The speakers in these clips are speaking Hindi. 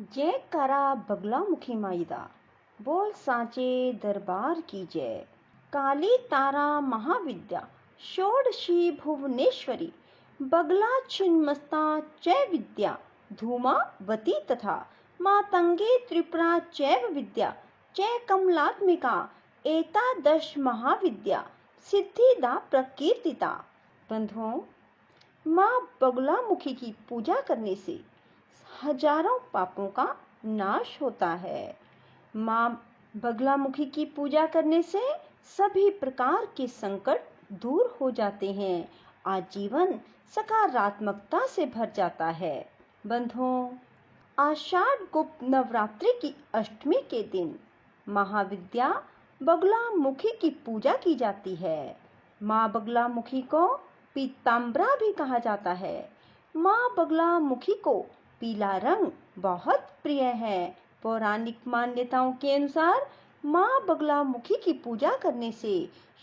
जय करा बगलामुखी माईदा, बोल सांचे दरबार की जय। काली तारा महाविद्या, षोडशी भुवनेश्वरी, बगला छिन्नमस्ता चै विद्या, धूमावती तथा मातंगे त्रिपुरा चैव विद्या, चै कमलात्मिका, एतादश महाविद्या सिद्धिदा प्रकीर्तिता। बंधुओं, माँ बगलामुखी की पूजा करने से हजारों पापों का नाश होता है। माँ बगलामुखी की पूजा करने से सभी प्रकार के संकट दूर हो जाते हैं। आजीवन सकारात्मकता से भर जाता है। बंधुओं, आषाढ़ गुप्त नवरात्रि की अष्टमी के दिन महाविद्या बगलामुखी की पूजा की जाती है। माँ बगलामुखी को पीताम्बरा भी कहा जाता है। माँ बगलामुखी को पीला रंग बहुत प्रिय है। पौराणिक मान्यताओं के अनुसार माँ बगलामुखी की पूजा करने से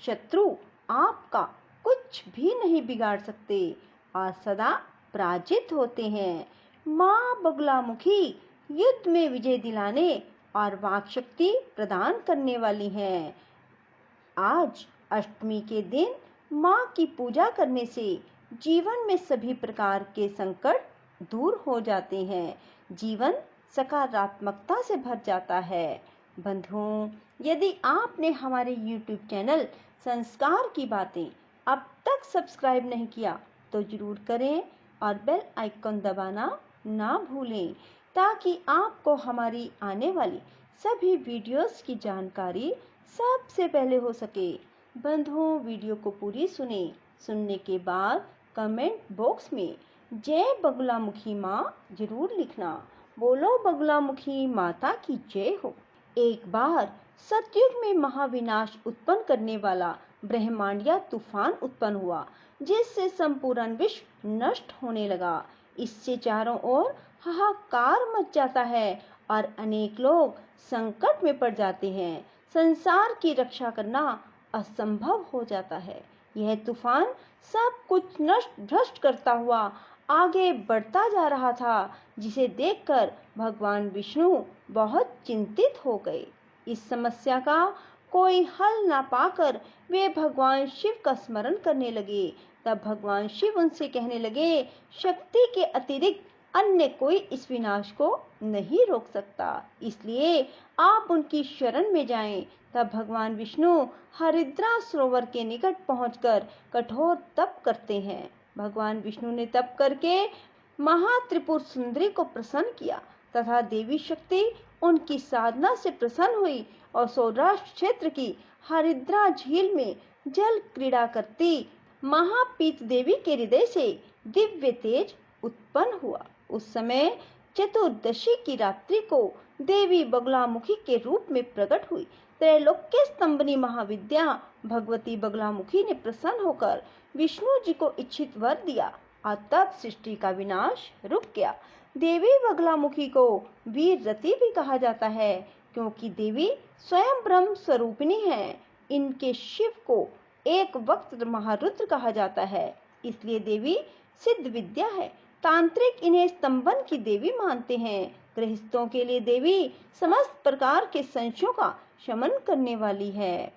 शत्रु आपका कुछ भी नहीं बिगाड़ सकते और सदा पराजित होते हैं। माँ बगलामुखी युद्ध में विजय दिलाने और वाक शक्ति प्रदान करने वाली हैं। आज अष्टमी के दिन माँ की पूजा करने से जीवन में सभी प्रकार के संकट दूर हो जाते हैं। जीवन सकारात्मकता से भर जाता है। बंधुओं, यदि आपने हमारे YouTube चैनल संस्कार की बातें अब तक सब्सक्राइब नहीं किया तो जरूर करें और बेल आइकन दबाना ना भूलें, ताकि आपको हमारी आने वाली सभी वीडियोस की जानकारी सबसे पहले हो सके। बंधुओं, वीडियो को पूरी सुने। सुनने के बाद कमेंट बॉक्स में जय बगलामुखी माँ जरूर लिखना। बोलो बगलामुखी माता की जय हो। एक बार सतयुग में महाविनाश उत्पन्न करने वाला ब्रह्मांडीय तूफान उत्पन्न हुआ, जिससे संपूर्ण विश्व नष्ट होने लगा। इससे चारों ओर हाहाकार मच जाता है और अनेक लोग संकट में पड़ जाते हैं। संसार की रक्षा करना असंभव हो जाता है। यह तूफान सब कुछ नष्ट भ्रष्ट करता हुआ आगे बढ़ता जा रहा था, जिसे देखकर भगवान विष्णु बहुत चिंतित हो गए। इस समस्या का कोई हल ना पाकर वे भगवान शिव का स्मरण करने लगे। तब भगवान शिव उनसे कहने लगे, शक्ति के अतिरिक्त अन्य कोई इस विनाश को नहीं रोक सकता, इसलिए आप उनकी शरण में जाएं। तब भगवान विष्णु हरिद्रा सरोवर के निकट पहुंचकर कठोर तप करते हैं। भगवान विष्णु ने तप करके महात्रिपुर सुंदरी को प्रसन्न किया तथा देवी शक्ति उनकी साधना से प्रसन्न हुई और सौराष्ट्र क्षेत्र की हरिद्रा झील में जल क्रीड़ा करती महापीत देवी के हृदय से दिव्य तेज उत्पन्न हुआ। उस समय चतुर्दशी की रात्रि को देवी बगलामुखी के रूप में प्रकट हुई। त्रैलोक्य स्तंभनी महाविद्या भगवती बगलामुखी ने प्रसन्न होकर विष्णु जी को इच्छित वर दिया और तब सृष्टि का विनाश रुक गया। देवी बगलामुखी को वीर रति भी कहा जाता है, क्योंकि देवी स्वयं ब्रह्म स्वरूपिणी है। इनके शिव को एक वक्त महारुद्र कहा जाता है, इसलिए देवी सिद्ध विद्या है। तांत्रिक इन्हें स्तंभन की देवी मानते हैं। गृहस्थों के लिए देवी समस्त प्रकार के संशयों का शमन करने वाली है।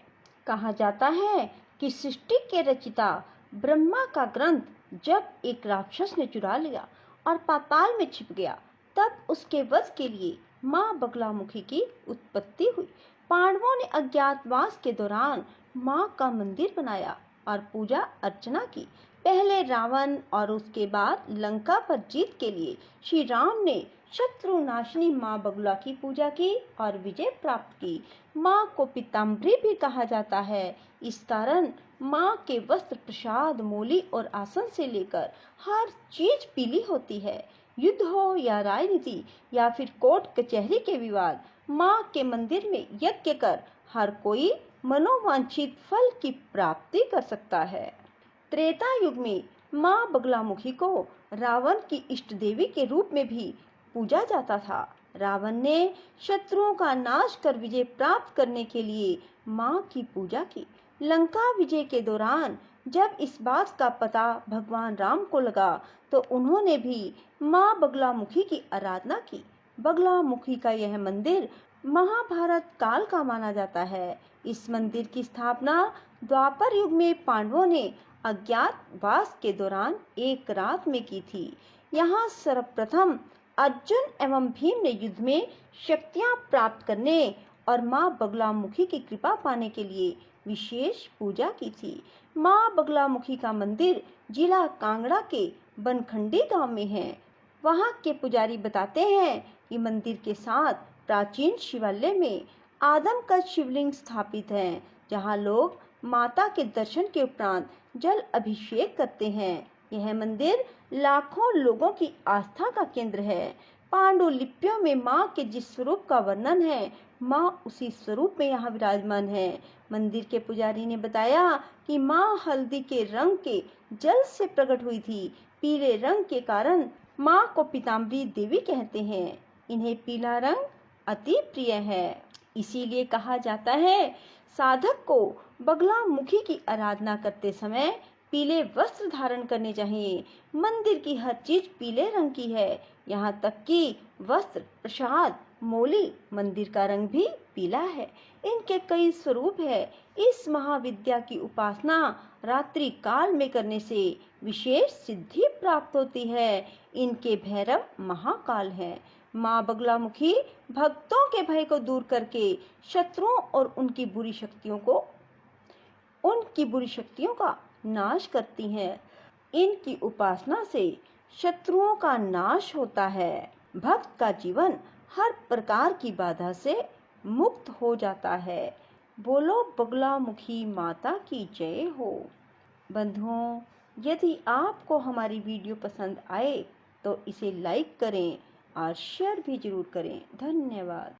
कहा जाता है कि सृष्टि के रचिता ब्रह्मा का ग्रंथ जब एक राक्षस ने चुरा लिया और पाताल में छिप गया, तब उसके वध के लिए माँ बगलामुखी की उत्पत्ति हुई। पांडवों ने अज्ञातवास के दौरान माँ का मंदिर बनाया और पूजा अर्चना की। पहले रावण और उसके बाद लंका पर जीत के लिए श्री राम ने शत्रुनाशिनी माँ बगला की पूजा की और विजय प्राप्त की। माँ को पीताम्बरी भी कहा जाता है। इस कारण माँ के वस्त्र, प्रसाद, मूली और आसन से लेकर हर चीज पीली होती है। युद्ध हो या राजनीति या फिर कोर्ट कचहरी के विवाद, माँ के मंदिर में यज्ञ कर हर कोई मनोवांछित फल की प्राप्ति कर सकता है। त्रेता युग में माँ बगलामुखी को रावण की इष्ट देवी के रूप में भी पूजा जाता था। रावण ने शत्रुओं का नाश कर विजय प्राप्त करने के लिए माँ की पूजा की। लंका विजय के दौरान जब इस बात का पता भगवान राम को लगा, तो उन्होंने भी माँ बगलामुखी की आराधना की। बगलामुखी का यह मंदिर महाभारत काल का माना जाता है। इस मंदिर की स्थापना द्वापर युग में पांडवों ने अज्ञातवास के दौरान एक रात में की थी। यहाँ सर्वप्रथम अर्जुन एवं भीम ने युद्ध में शक्तियां प्राप्त करने और मां बगलामुखी की कृपा पाने के लिए विशेष पूजा की थी। मां बगलामुखी का मंदिर जिला कांगड़ा के बनखंडी गांव में है। वहां के पुजारी बताते हैं कि मंदिर के साथ प्राचीन शिवालय में आदमकद शिवलिंग स्थापित है, जहां लोग माता के दर्शन के उपरांत जल अभिषेक करते हैं। यह मंदिर लाखों लोगों की आस्था का केंद्र है। पांडुलिपियों में मां के जिस स्वरूप का वर्णन है, मां उसी स्वरूप में यहाँ विराजमान है। मंदिर के पुजारी ने बताया कि मां हल्दी के रंग के जल से प्रकट हुई थी। पीले रंग के कारण मां को पीताम्बरी देवी कहते हैं। इन्हें पीला रंग अति प्रिय है। इसीलिए कहा जाता है, साधक को बगलामुखी की आराधना करते समय पीले वस्त्र धारण करने चाहिए। मंदिर की हर चीज पीले रंग की है, यहाँ तक कि वस्त्र, प्रसाद, मौली, मंदिर का रंग भी पीला है। इनके कई स्वरूप है। इस महाविद्या की उपासना रात्रि काल में करने से विशेष सिद्धि प्राप्त होती है। इनके भैरव महाकाल है। मां बगलामुखी भक्तों के भय को दूर करके शत्रुओं और उनकी बुरी शक्तियों का नाश करती हैं। इनकी उपासना से शत्रुओं का नाश होता है। भक्त का जीवन हर प्रकार की बाधा से मुक्त हो जाता है। बोलो बगलामुखी माता की जय हो। बंधुओं, यदि आपको हमारी वीडियो पसंद आए तो इसे लाइक करें और शेयर भी जरूर करें। धन्यवाद।